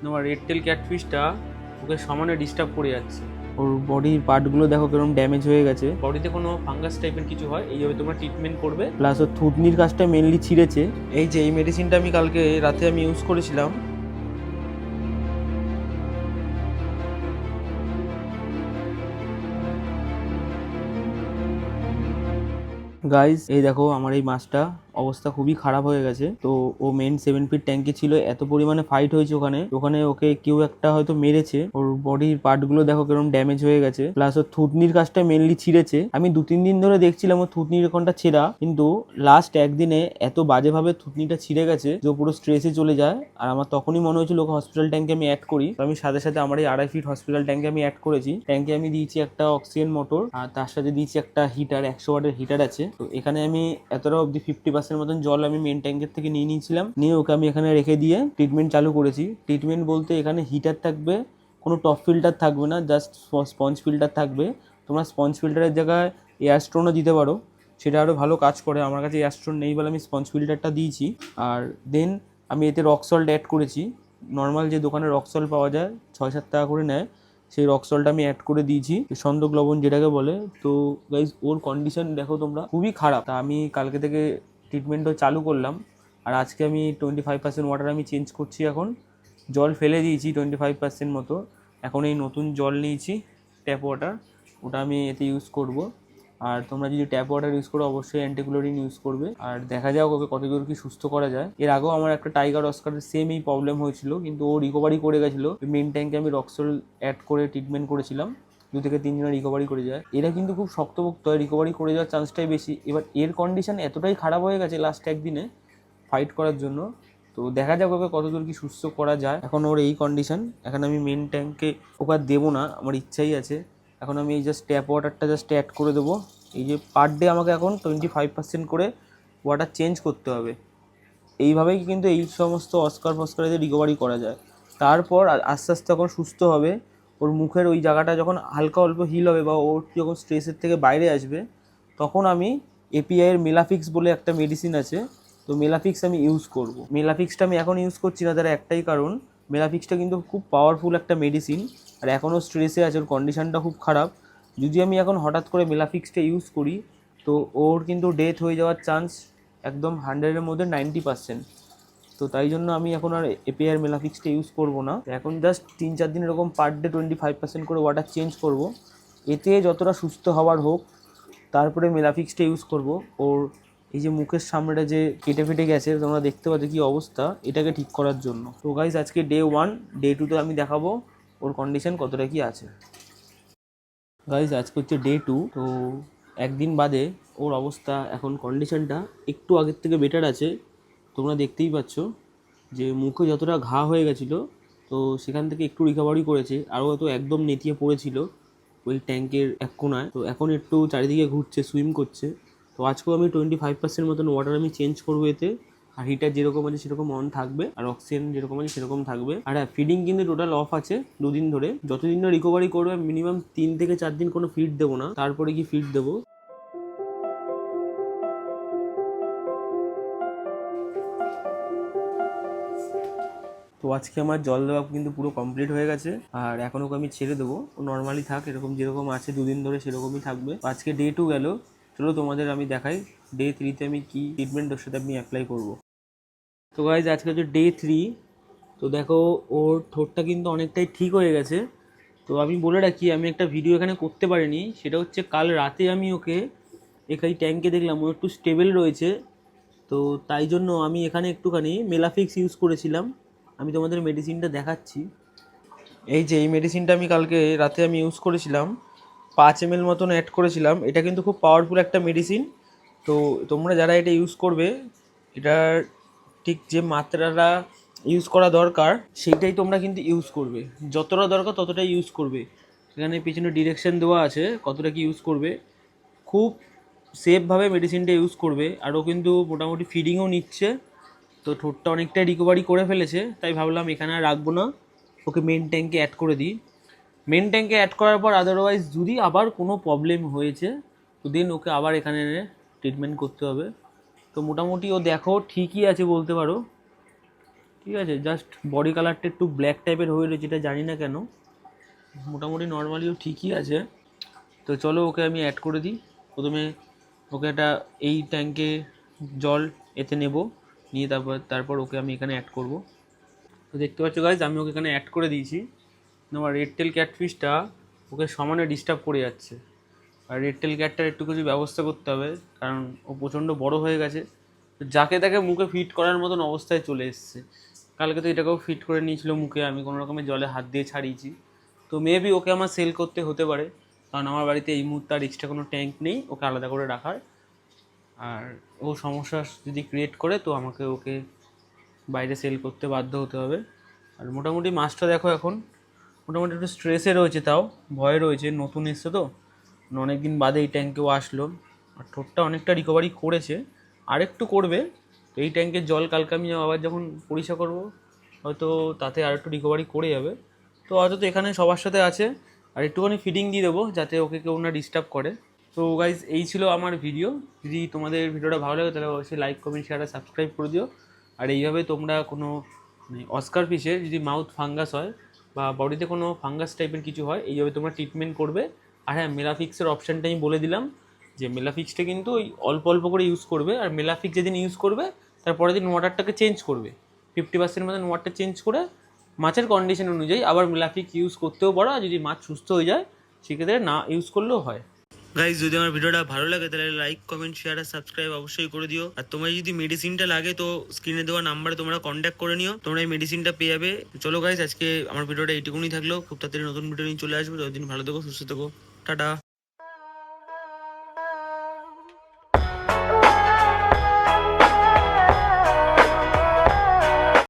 তোমার red tail ক্যাটফিশটা ওকে সমানে disturb করে যাচ্ছে। ওর বডির পার্টগুলো দেখো কিরকম ড্যামেজ হয়ে গেছে, বডিতে কোনো ফাঙ্গাস টাইপের কিছু হয় এইভাবে তোমরা ট্রিটমেন্ট করবে। প্লাস ওর থুতনির কাজটা মেনলি ছিঁড়েছে। এই যে এই মেডিসিনটা আমি কালকে রাতে আমি ইউজ করেছিলাম। গাইজ এই দেখো আমার এই মাছটা অবস্থা খুবই খারাপ হয়ে গেছে। তো ও মেন 7 ফিট ট্যাঙ্কে ছিল, এত পরিমাণে ফাইট হয়েছে ওখানে ওখানে ওকে কেউ একটা হয়তো মেরেছে। ওর বডির পার্ট গুলো দেখো কিরকম ড্যামেজ হয়ে গেছে, প্লাস ওর থুতনির কাজটা মেনলি ছিঁড়েছে। আমি 2-3 দিন ধরে দেখছিলাম ওর থুতনির এখানটা ছেঁড়া, কিন্তু লাস্ট একদিনে এত বাজেভাবে থুতনিটা ছিঁড়ে গেছে যে পুরো স্ট্রেসে চলে যায়। আর আমার তখনই মনে হয়েছিল ওকে হসপিটাল ট্যাঙ্কে আমি অ্যাড করি। তো আমি সাথে সাথে আমার এই 2.5 ফিট হসপিটাল ট্যাঙ্কে আমি অ্যাড করেছি। ট্যাঙ্কে আমি দিয়েছি একটা অক্সিজেন মোটর, আর তার সাথে দিয়েছি একটা হিটার, 100 ওয়াটের হিটার আছে। তো এখানে আমি এতটা অব্দি 50% মতন জল আমি মেন ট্যাঙ্কের থেকে নিয়ে নিয়েছিলাম, নিয়ে ওকে আমি এখানে রেখে দিয়ে ট্রিটমেন্ট চালু করেছি। ট্রিটমেন্ট বলতে এখানে হিটার থাকবে, কোনো টপ ফিল্টার থাকবে না, জাস্ট স্পঞ্জ ফিল্টার থাকবে। তোমরা স্পঞ্জ ফিল্টারের জায়গায় এয়ার স্টোনও দিতে পারো, সেটা আরও ভালো কাজ করে। আমার কাছে এয়ার স্টোন নেই বলে আমি স্পঞ্জ ফিল্টারটা দিয়েছি। আর দেন আমি এতে রক সল্ট অ্যাড করেছি। নর্মাল যে দোকানে রক সল্ট পাওয়া যায় 6-7 টাকা করে নেয়, সেই রক সল্টটা আমি অ্যাড করে দিয়েছি, সন্দক লবণ যেটাকে বলে। তো গাইজ ওর কন্ডিশন দেখো তোমরা, খুবই খারাপ। তা আমি কালকে থেকে ট্রিটমেন্টও চালু করলাম। আর আজকে আমি 25% ওয়াটার আমি চেঞ্জ করছি। এখন জল ফেলে দিয়েছি 25% মতো। এখন এই নতুন জল নিয়েছি ট্যাপ ওয়াটার, ওটা আমি এতে ইউজ করব। আর তোমরা যদি ট্যাপ ওয়াটার ইউজ করো অবশ্যই অ্যান্টিক্লোরিন ইউজ করবে। আর দেখা যাক ওকে কতদূর কি সুস্থ করা যায়। এর আগেও আমার একটা টাইগার অস্কারের সেম এই প্রবলেম হয়েছিল, কিন্তু ও রিকভারি করে গেছিলো। মেন ট্যাঙ্কে আমি রক্সল অ্যাড করে ট্রিটমেন্ট করেছিলাম, 2 থেকে 3 দিনে রিকভারি করে যায়। এরা কিন্তু খুব শক্তপোক্ত হয়, রিকভারি করে যাওয়ার চান্সটাই বেশি। এবার এর কন্ডিশন এতটাই খারাপ হয়ে গেছে লাস্ট একদিনে ফাইট করার জন্য। তো দেখা যাক ওকে কতদূর কি সুস্থ করা যায়। এখন ওর এই কন্ডিশন, এখন আমি মেন ট্যাঙ্কে ওকে আর দেবো না, আমার ইচ্ছাই আছে। এখন আমি এই জাস্ট ট্যাপ ওয়াটারটা জাস্ট অ্যাড করে দেবো। এই যে পার ডে আমাকে এখন 25% করে ওয়াটার চেঞ্জ করতে হবে। এইভাবেই কিন্তু এই সমস্ত অস্কার ফস্কারেদের রিকভারি করা যায়। তারপর আস্তে আস্তে যখন সুস্থ হবে, ওর মুখের ওই জায়গাটা যখন হালকা অল্প হিল হবে বা ওর যখন স্ট্রেসের থেকে বাইরে আসবে, তখন আমি এপিআইয়ের মেলাফিক্স বলে একটা মেডিসিন আছে, তো মেলাফিক্স আমি ইউজ করব। মেলাফিক্সটা আমি এখন ইউজ করছি না, তার একটাই কারণ, মেলাফিক্সটা কিন্তু খুব পাওয়ারফুল একটা মেডিসিন। আর এখনও স্ট্রেসে আছে, ওর কন্ডিশনটা খুব খারাপ। যদি আমি এখন হঠাৎ করে মেলাফিক্সটা ইউজ করি, তো ওর কিন্তু ডেথ হয়ে যাওয়ার চান্স একদম 100-এর মধ্যে 90%। তো তাই জন্য আমি এখন আর এপিআর মেলাফিক্সটা ইউজ করব না। এখন জাস্ট 3-4 দিন এরকম পার ডে 25% করে ওয়াটার চেঞ্জ করব। এতে যতটা সুস্থ হওয়ার হোক, তারপরে মেলাফিক্সটা ইউজ করব। ওর এই যে মুখের সামনেটা যে কেটে ফেটে গেছে তোমরা দেখতে পাচ্ছ কি অবস্থা, এটাকে ঠিক করার জন্য। তো গাইজ আজকে ডে 1, ডে 2তে আমি দেখাবো ওর কন্ডিশন কতটা কি আছে। গাইজ আজকে হচ্ছে ডে 2। তো একদিন বাদে ওর অবস্থা এখন কন্ডিশনটা একটু আগের থেকে বেটার আছে। তোমরা দেখতেই পাচ্ছ যে মুখে যতটা ঘা হয়ে গেছিলো, তো সেখান থেকে একটু রিকভারি করেছে। আরও তো একদম নেতিয়ে পড়েছিল ওই ট্যাঙ্কের এক কোনায়, তো এখন একটু চারিদিকে ঘুরছে, সুইম করছে। তো আজকেও আমি 25% মতন ওয়াটার আমি চেঞ্জ করবো এতে। আর হিটার যেরকম আছে সেরকম অন থাকবে, আর অক্সিজেন যেরকম আছে সেরকম থাকবে। আর হ্যাঁ, ফিডিং কিন্তু টোটাল অফ আছে 2 দিন ধরে। যতদিন না রিকভারি করবে মিনিমাম 3 থেকে 4 দিন কোনো ফিড দেবো না, তারপরে কি ফিড দেবো। তো আজকে আমার জল দেওয়া কিন্তু পুরো কমপ্লিট হয়ে গেছে। আর এখন ওকে আমি ছেড়ে দেবো, ও নর্মালি থাক এরকম যেরকম আছে 2 দিন ধরে সেরকমই থাকবে। আজকে ডে 2 গেল, চলো তোমাদের আমি দেখাই ডে 3তে আমি কি ট্রিটমেন্ট ওর সাথে আমি অ্যাপ্লাই করবো। তো গাইজ আজকে হচ্ছে ডে 3। তো দেখো ওর ঠোঁটটা কিন্তু অনেকটাই ঠিক হয়ে গেছে। তো আমি বলে রাখি, আমি একটা ভিডিও এখানে করতে পারিনি, সেটা হচ্ছে কাল রাতে আমি ওকে এখানে ট্যাঙ্কে দেখলাম ও একটু স্টেবল রয়েছে। তো তাই জন্য আমি এখানে একটুখানি মেলাফিক্স ইউজ করেছিলাম। আমি তোমাদের মেডিসিনটা দেখাচ্ছি। এই যে এই মেডিসিনটা আমি কালকে রাতে আমি ইউজ করেছিলাম, 5 ml মতন অ্যাড করেছিলাম। এটা কিন্তু খুব পাওয়ারফুল একটা মেডিসিন। তো তোমরা যারা এটা ইউজ করবে, এটার ঠিক যে মাত্রাটা ইউজ করা দরকার সেইটাই তোমরা কিন্তু ইউজ করবে, যতটা দরকার ততটাই ইউজ করবে। সেখানে পিছনে ডিরেকশন দেওয়া আছে কতটা কি ইউজ করবে। খুব সেফভাবে মেডিসিনটা ইউজ করবে। আরও কিন্তু মোটামুটি ফিডিংও নিচ্ছে, তো ঠোঁটটা অনেকটাই রিকভারি করে ফেলেছে। তাই ভাবলাম এখানে আর রাখবো না, ওকে মেন ট্যাঙ্কে অ্যাড করে দিই। মেন ট্যাঙ্কে অ্যাড করার পর আদারওয়াইজ যদি আবার কোনো প্রবলেম হয়েছে, তো দেন ওকে আবার এখানে এনে ট্রিটমেন্ট করতে হবে। তো মোটামুটি ও দেখো ঠিকই আছে বলতে পারো, ঠিক আছে, জাস্ট বডি কালারটা একটু ব্ল্যাক টাইপের হয়ে রয়েছে, এটা জানি না কেন। মোটামুটি নর্মালিও ঠিকই আছে। তো চলো ওকে আমি অ্যাড করে দিই। প্রথমে ওকে একটা এই ট্যাঙ্কে জল এতে নেব, নিয়ে তারপর ওকে আমি এখানে অ্যাড করব। তো দেখতে পাচ্ছ গাইজ, আমি ওকে এখানে অ্যাড করে দিয়েছি। আমার রেড টেল ক্যাটফিশটা ওকে সমানে ডিস্টার্ব করে যাচ্ছে। আর রেড টেল ক্যাটটার একটু কিছু ব্যবস্থা করতে হবে, কারণ ও প্রচণ্ড বড় হয়ে গেছে। যাকে তাকে মুখে ফিট করার মতন অবস্থায় চলে এসছে। কালকে তো এটাকেও ফিট করে নিয়েছিল মুখে, আমি কোনো রকমের জলে হাত দিয়ে ছাড়িয়েছি। তো মেবি ওকে আমার সেল করতে হতে পারে, কারণ আমার বাড়িতে এই মুহূর্তে আর এক্সট্রা কোনো ট্যাঙ্ক নেই ওকে আলাদা করে রাখার। আর ও সমস্যা যদি ক্রিয়েট করে তো আমাকে ওকে বাইরে সেল করতে বাধ্য হতে হবে। আর মোটামুটি মাছটা দেখো এখন মোটামুটি একটু স্ট্রেসে রয়েছে, তাও ভয়ে রয়েছে, নতুন এসছে তো, অনেক দিন বাদে এই ট্যাঙ্কেও আসলো। আর ঠোঁটটা অনেকটা রিকভারি করেছে, আর একটু করবে। তো এই ট্যাঙ্কের জল কালকে আমি আবার যখন পরিষ্কার করবো হয়তো তাতে আর একটু রিকভারি করে যাবে। তো হয়তো তো এখানে সবার সাথে আছে, আর একটুখানি ফিডিং দিয়ে দেবো যাতে ওকে কেউ না ডিস্টার্ব করে। তো গাইজ এই ছিল আমার ভিডিও। যদি তোমাদের ভিডিওটা ভালো লাগে তাহলে অবশ্যই লাইক কমেন্ট শেয়ার আর সাবস্ক্রাইব করে দিও। আর এইভাবে তোমরা কোনো অস্কার ফিশের যদি মাউথ ফাঙ্গাস হয় বা বডিতে কোনো ফাঙ্গাস টাইপের কিছু হয়, এইভাবে তোমরা ট্রিটমেন্ট করবে। আর হ্যাঁ, মেলাফিক্সের অপশানটা আমি বলে দিলাম, যে মেলাফিক্সটা কিন্তু ওই অল্প অল্প করে ইউজ করবে। আর মেলাফিক্স যেদিন ইউজ করবে তার পরের দিন ওয়াটারটাকে চেঞ্জ করবে, 50% মতন ওয়াটার চেঞ্জ করে মাছের কন্ডিশন অনুযায়ী আবার মেলাফিক্স ইউজ করতেও পারো। আর যদি মাছ সুস্থ হয়ে যায় সেক্ষেত্রে না ইউজ করলেও হয়। গাইজ যদি আমার ভিডিওটা ভালো লাগে তাহলে লাইক কমেন্ট শেয়ার আর সাবস্ক্রাইব অবশ্যই করে দিও। আর তোমার যদি মেডিসিনটা লাগে তো স্ক্রিনে দেওয়া নাম্বারে তোমরা কন্ট্যাক্ট করে নিও, তোমরা এই মেডিসিনটা পেয়ে যাবে। চলো গাইজ, আজকে আমার ভিডিওটা এইটুকুনি থাকলো। খুব তাড়াতাড়ি নতুন ভিডিও নিয়ে চলে আসবো। ততদিন ভালো থেকো, সুস্থ থেকো, টাটা।